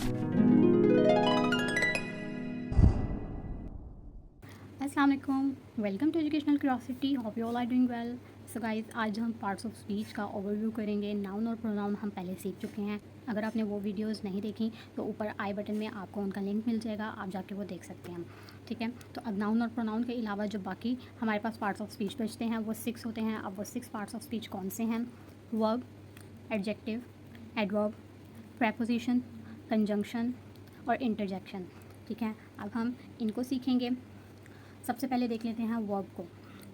अस्सलाम वालेकुम, welcome to educational curiosity, hope you all are doing well. So guys, आज हम पार्ट्स ऑफ स्पीच का ओवरव्यू करेंगे। नाउन और प्रोनाउन हम पहले सीख चुके हैं। अगर आपने वो वीडियोस नहीं देखी तो ऊपर आई बटन में आपको उनका लिंक मिल जाएगा, आप जाके वो देख सकते हैं। ठीक है, तो अब नाउन और प्रोनाउन के अलावा जो बाकी हमारे पास पार्ट्स ऑफ स्पीच बचते हैं वो 6 होते हैं। अब वो 6 पार्ट्स ऑफ स्पीच कौन से हैं? Verb, adjective, adverb, preposition, conjunction और इंटरजेक्शन। ठीक है, अब हम इनको सीखेंगे। सबसे पहले देख लेते हैं वर्ब को।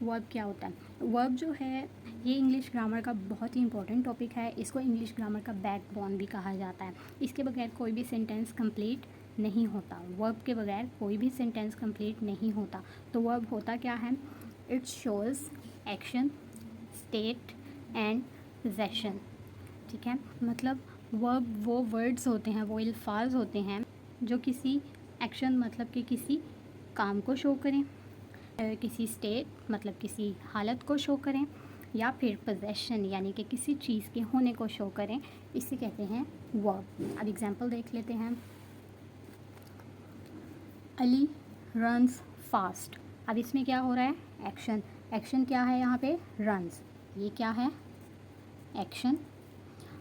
वर्ब क्या होता है? वर्ब जो है ये इंग्लिश ग्रामर का बहुत ही इंपॉर्टेंट टॉपिक है। इसको इंग्लिश ग्रामर का बैकबोन भी कहा जाता है। इसके बगैर कोई भी सेंटेंस कंप्लीट नहीं होता। वर्ब के बगैर कोई भी सेंटेंस कंप्लीट नहीं होता। तो वर्ब होता क्या है? It shows action, state and possession. ठीक है, मतलब वर्ब वो वर्ड्स होते हैं, वो अल्फाज होते हैं जो किसी एक्शन मतलब कि किसी काम को शो करें, किसी स्टेट मतलब किसी हालत को शो करें, या फिर पोजेशन यानी कि किसी चीज़ के होने को शो करें। इसे कहते हैं वर्ब। अब एग्जांपल देख लेते हैं। Ali runs fast. अब इसमें क्या हो रहा है? एक्शन। एक्शन क्या है यहाँ पे? रन्स। ये क्या है? एक्शन।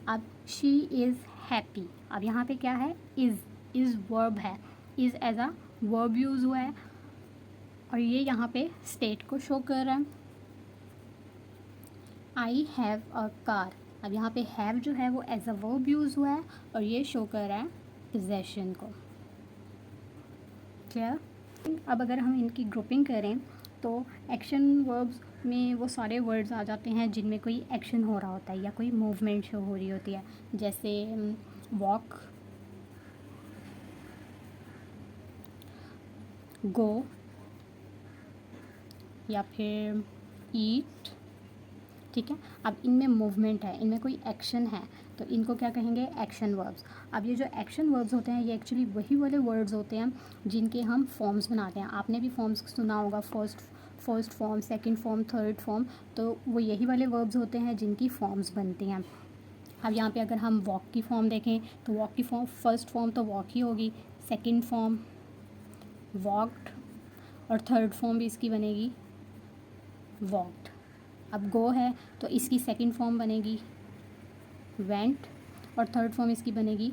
अब शी इज़ हैप्पी। अब यहाँ पे क्या है? इज़ वर्ब है। Is as a verb use हुआ है और ये यहाँ पे स्टेट को शो कर रहा है। I have a car. अब यहाँ पे हैव जो है वो एज अ वर्ब यूज़ हुआ है और ये शो कर रहा है पोजेशन को। क्लियर? अब अगर हम इनकी ग्रुपिंग करें तो एक्शन वर्ब्स में वो सारे वर्ड्स आ जाते हैं जिनमें कोई एक्शन हो रहा होता है या कोई मूवमेंट शो हो रही होती है, जैसे वॉक, गो या फिर ईट। ठीक है, अब इनमें मूवमेंट है, इनमें कोई एक्शन है, तो इनको क्या कहेंगे? Action verbs. अब ये जो एक्शन वर्ब्स होते हैं ये एक्चुअली वही वाले वर्ड्स होते हैं जिनके हम फॉर्म्स बनाते हैं। आपने भी फॉर्म्स सुना होगा, first form, second form, third form. तो वो यही वाले वर्ब्स होते हैं जिनकी फॉर्म्स बनती हैं। अब यहाँ पे अगर हम वॉक की फॉर्म देखें तो वॉक की फॉर्म, फर्स्ट फॉर्म तो वॉक ही होगी, सेकेंड फॉर्म वॉकड और थर्ड फॉर्म भी इसकी बनेगी वॉकड। अब गो है तो इसकी सेकंड फॉर्म बनेगी वेंट और थर्ड फॉर्म इसकी बनेगी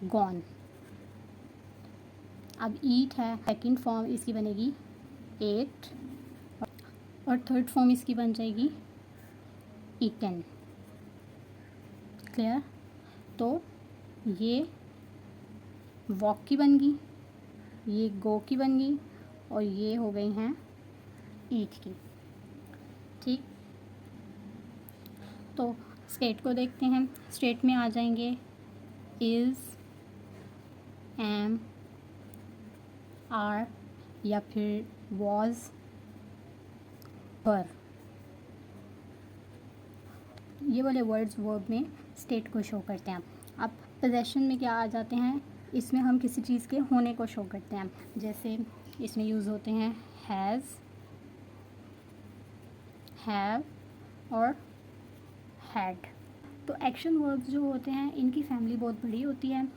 गॉन। अब ईट है, सेकंड फॉर्म इसकी बनेगी एट और थर्ड फॉर्म इसकी बन जाएगी ईटन। क्लियर? तो ये वॉक की बन गई, ये गो की बन गई और ये हो गई हैं ईट की। ठीक, तो स्टेट को देखते हैं। स्टेट में आ जाएंगे इज़, एम, आर या फिर वॉज, पर। ये वाले वर्ड्स वर्ब में स्टेट को शो करते हैं। अब पोजेशन में क्या आ जाते हैं? इसमें हम किसी चीज़ के होने को शो करते हैं, जैसे इसमें यूज़ होते हैं हैज़, हैव और हैड। तो एक्शन वर्ब्स जो होते हैं इनकी फैमिली बहुत बड़ी होती है,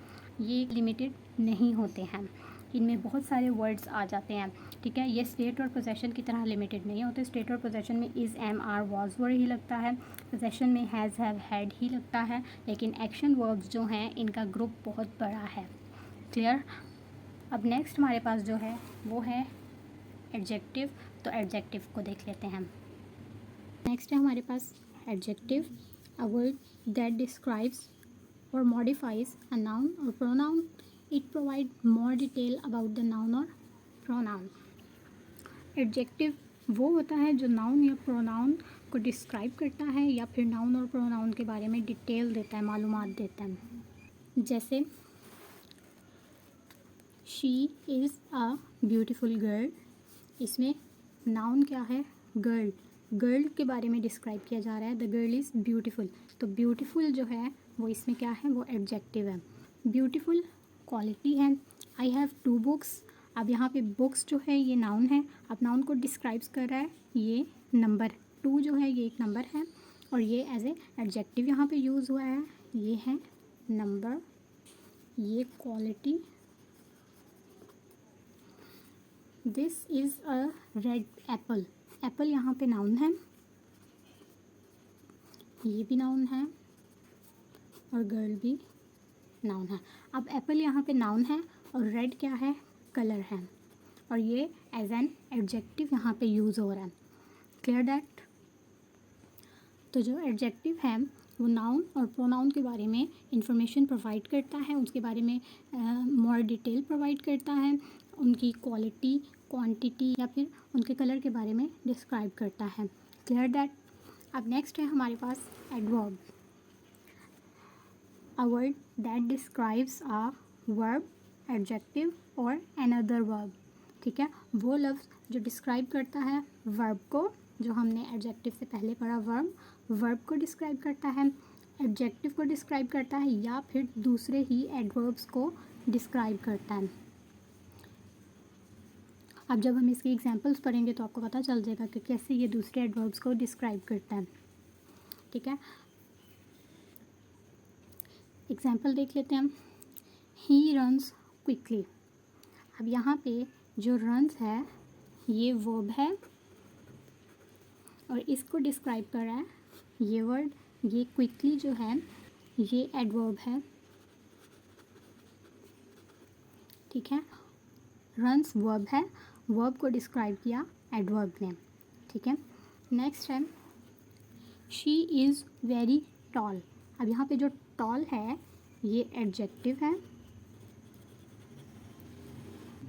ये लिमिटेड नहीं होते हैं, इनमें बहुत सारे वर्ड्स आ जाते हैं। ठीक है, ये स्टेट और पोजेशन की तरह लिमिटेड नहीं होते। स्टेट और पोजेशन में is, am, are, was word ही लगता है, पोजेशन में हैज़, हैव, हैड ही लगता है, लेकिन एक्शन वर्ब्स जो हैं इनका ग्रुप बहुत बड़ा है। क्लियर? अब नेक्स्ट हमारे पास जो है वो है एडजेक्टिव। तो एडजेक्टिव को देख लेते हैं। नेक्स्ट है हमारे पास adjective, a word that describes or modifies a noun or pronoun. It provides more detail about the noun or pronoun. Adjective वो होता है जो नाउन या प्रोनाउन को डिस्क्राइब करता है या फिर नाउन और प्रोनाउन के बारे में डिटेल देता है, मालूमात देता है। जैसे she is a beautiful girl. इसमें नाउन क्या है? गर्ल। गर्ल के बारे में डिस्क्राइब किया जा रहा है, द गर्ल इज़ ब्यूटीफुल। तो ब्यूटीफुल जो है वो इसमें क्या है? वो एडजेक्टिव है। ब्यूटीफुल क्वालिटी है। I have 2 books. अब यहाँ पे बुक्स जो है ये नाउन है। अब नाउन को डिस्क्राइब्स कर रहा है ये नंबर 2 जो है ये एक नंबर है और ये एज ए एडजेक्टिव यहाँ पे यूज़ हुआ है, ये है नंबर। ये quality, this is a red Apple. Apple यहाँ पे नाउन है, ये भी नाउन है और गर्ल भी नाउन है। अब एप्पल यहाँ पे नाउन है और रेड क्या है, कलर है, और ये एज एन एडजेक्टिव यहाँ पे यूज़ हो रहा है। Clear that? तो जो एडजेक्टिव है वो नाउन और प्रोनाउन के बारे में इंफॉर्मेशन प्रोवाइड करता है, उसके बारे में मोर डिटेल प्रोवाइड करता है, उनकी क्वालिटी, क्वांटिटी या फिर उनके कलर के बारे में डिस्क्राइब करता है। Clear that? अब नेक्स्ट है हमारे पास adverb. A word that describes a verb, adjective or another verb। ठीक है, वो लफ्ज़ जो डिस्क्राइब करता है वर्ब को, जो हमने एडजेक्टिव से पहले पढ़ा वर्ब को डिस्क्राइब करता है, एडजेक्टिव को डिस्क्राइब करता है या फिर दूसरे ही एडवर्ब्स को डिस्क्राइब करता है। अब जब हम इसकी एग्जांपल्स पढ़ेंगे तो आपको पता चल जाएगा कि कैसे ये दूसरे एडवर्ब्स को डिस्क्राइब करता है। ठीक है, एग्जाम्पल देख लेते हैं हम। He runs quickly. अब यहाँ पे जो रन्स है ये वर्ब है और इसको डिस्क्राइब कर रहा है ये वर्ड। ये क्विकली जो है ये एडवर्ब है। ठीक है, रन्स वर्ब है, वर्ब को डिस्क्राइब किया एडवर्ब ने। ठीक है, नेक्स्ट है शी इज़ वेरी टॉल। अब यहाँ पे जो टॉल है ये एडजेक्टिव है,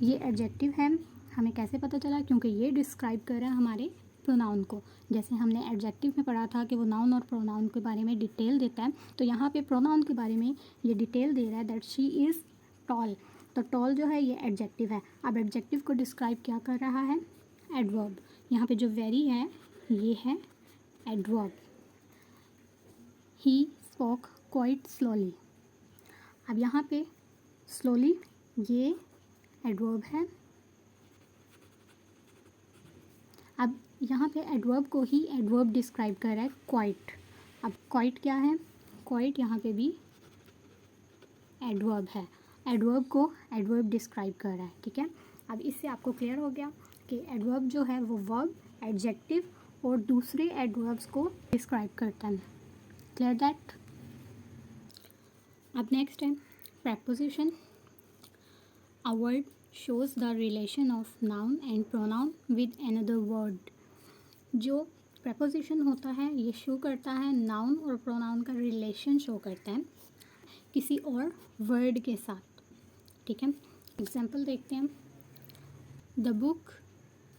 ये एडजेक्टिव है। हमें कैसे पता चला? क्योंकि ये डिस्क्राइब कर रहा है हमारे प्रोनाउन को। जैसे हमने एडजेक्टिव में पढ़ा था कि वो नाउन और प्रोनाउन के बारे में डिटेल देता है, तो यहाँ पे प्रोनाउन के बारे में ये डिटेल दे रहा है दैट शी इज़ टॉल। तो टॉल जो है ये एडजेक्टिव है। अब एडजेक्टिव को डिस्क्राइब क्या कर रहा है? एडवर्ब। यहाँ पे जो वेरी है ये है adverb. He spoke quite slowly. अब यहाँ पे स्लोली ये एडवर्ब है। अब यहाँ पे एडवर्ब को ही एडवर्ब डिस्क्राइब कर रहा है क्वाइट। अब क्वाइट क्या है? क्वाइट यहाँ पे भी एडवर्ब है। एडवर्ब को एडवर्ब डिस्क्राइब कर रहा है। ठीक है, अब इससे आपको क्लियर हो गया कि एडवर्ब जो है वो वर्ब, एडजेक्टिव और दूसरे एडवर्ब्स को डिस्क्राइब करता है। Clear that? अब नेक्स्ट है preposition। A word shows the relation of noun and pronoun with another word। जो preposition होता है ये शो करता है नाउन और प्रोनाउन का रिलेशन शो करता है किसी और वर्ड के साथ। ठीक है, एग्जाम्पल देखते हैं। The book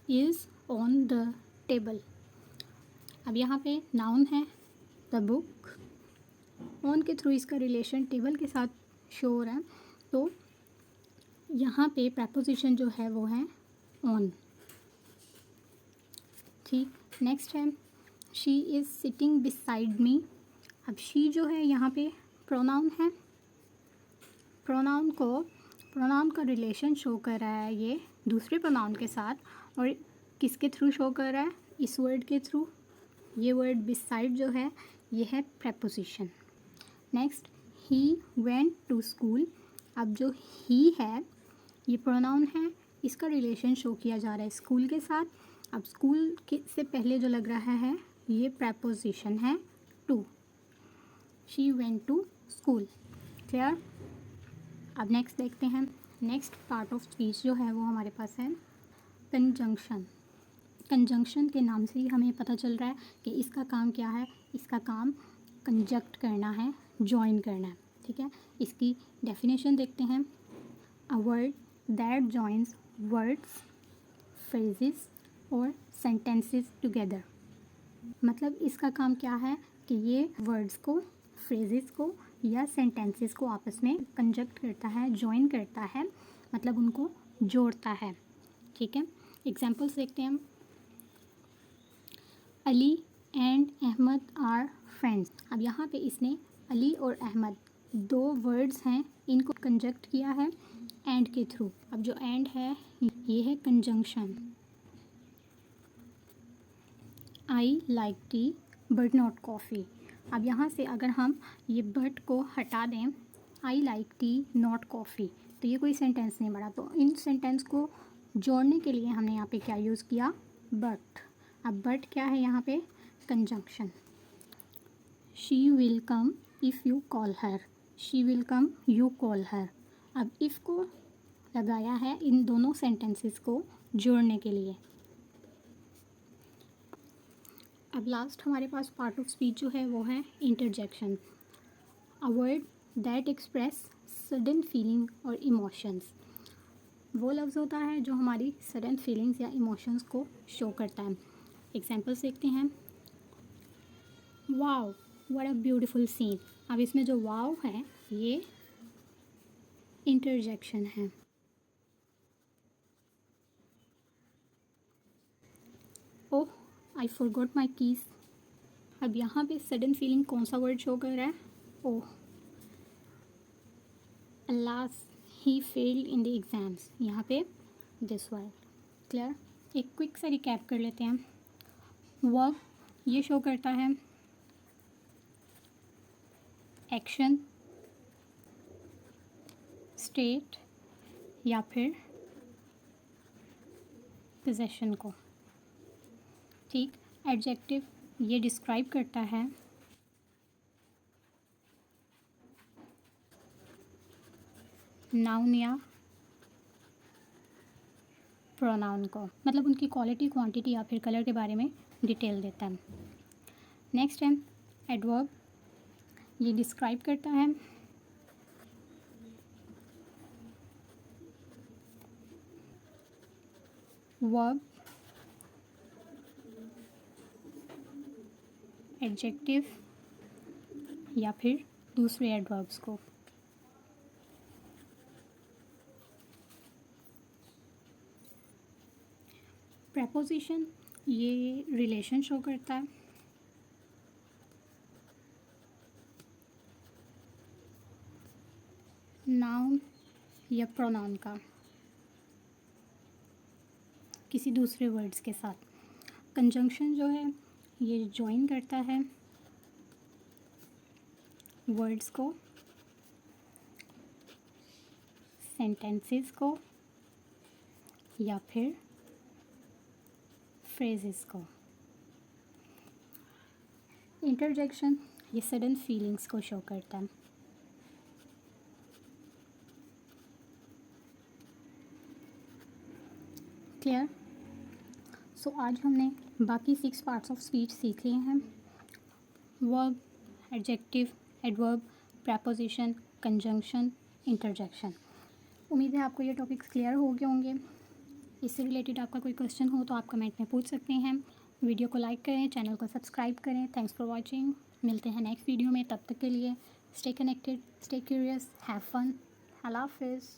is on the table. अब यहाँ पे नाउन है द बुक, ऑन के थ्रू इसका रिलेशन टेबल के साथ शो हो रहा है, तो यहाँ पे प्रपोजिशन जो है वो है ऑन। ठीक, नेक्स्ट है she is sitting beside me. अब शी जो है यहाँ पे प्रोनाउन है, प्रोनाउन का रिलेशन शो कर रहा है ये दूसरे प्रोनाउन के साथ, और किसके थ्रू शो कर रहा है? इस वर्ड के थ्रू। ये वर्ड बिसाइड जो है ये है preposition. Next he went to school. अब जो ही है ये प्रोनाउन है, इसका रिलेशन शो किया जा रहा है स्कूल के साथ। अब स्कूल के से पहले जो लग रहा है ये प्रपोजिशन है to. She went to school. Clear? अब नेक्स्ट देखते हैं। नेक्स्ट पार्ट ऑफ स्पीच जो है वो हमारे पास है कंजंक्शन। कंजंक्शन के नाम से ही हमें पता चल रहा है कि इसका काम क्या है। इसका काम कंजक्ट करना है, जॉइन करना है। ठीक है, इसकी डेफिनेशन देखते हैं। अ word that joins words, phrases और सेंटेंसेस टुगेदर। मतलब इसका काम क्या है कि ये वर्ड्स को, फ्रेजेस को या सेंटेंसेस को आपस में कंजक्ट करता है, जॉइन करता है, मतलब उनको जोड़ता है। ठीक है, एग्जाम्पल्स देखते हैं हम। Ali and Ahmed are friends. अब यहाँ पे इसने अली और अहमद दो वर्ड्स हैं, इनको कंजक्ट किया है एंड के थ्रू। अब जो एंड है ये है conjunction. I like T but not coffee. अब यहाँ से अगर हम ये बट को हटा दें I like T not coffee. तो ये कोई सेंटेंस नहीं बना, तो इन सेंटेंस को जोड़ने के लिए हमने यहाँ पे क्या यूज़ किया, बट। अब बट क्या है यहाँ पे, conjunction. She will come if you call her, she will come you call her. अब इफ़ को लगाया है इन दोनों सेंटेंसेस को जोड़ने के लिए। अब लास्ट हमारे पास पार्ट ऑफ स्पीच जो है वो है interjection. A word that express sudden feeling और इमोशंस। वो लफ्ज़ होता है जो हमारी सडन फीलिंग्स या इमोशंस को शो करता है। एग्जांपल्स देखते हैं। Wow what a beautiful scene. अब इसमें जो वाओ है ये इंटरजेक्शन है। Oh I forgot my keys. अब यहाँ पे सडन फीलिंग कौन सा वर्ड शो कर रहा है, oh. Alas he failed in the exams, यहाँ पे दिस वर्ड। क्लियर। एक क्विक सा रिकैप कर लेते हैं। वर्ब ये शो करता है एक्शन, स्टेट या फिर पोजेशन को। ठीक। एडजेक्टिव ये डिस्क्राइब करता है नाउन या प्रोनाउन को, मतलब उनकी क्वालिटी, क्वांटिटी या फिर कलर के बारे में डिटेल देता है। नेक्स्ट है एडवर्ब, ये डिस्क्राइब करता है वर्ब, एडजेक्टिव या फिर दूसरे एडवर्ब्स को। प्रेपोजिशन ये रिलेशन शो करता है नाउन या प्रोनाउन का किसी दूसरे वर्ड्स के साथ। कंजंक्शन जो है ये जॉइन करता है वर्ड्स को, सेंटेंसेस को या फिर फ्रेजेस को। इंटरजेक्शन ये सडन फीलिंग्स को शो करता है। क्लियर। सो आज हमने बाकी 6 पार्ट्स ऑफ स्पीच सीख लिए हैं। Verb, adjective, adverb, preposition, conjunction, interjection. उम्मीद है आपको ये टॉपिक्स क्लियर हो गए होंगे। इससे रिलेटेड आपका कोई क्वेश्चन हो तो आप कमेंट में पूछ सकते हैं। वीडियो को लाइक करें, चैनल को सब्सक्राइब करें। Thanks for watching. मिलते हैं नेक्स्ट वीडियो में, तब तक के लिए stay connected, stay curious, have fun. अल्लाह हाफिज़।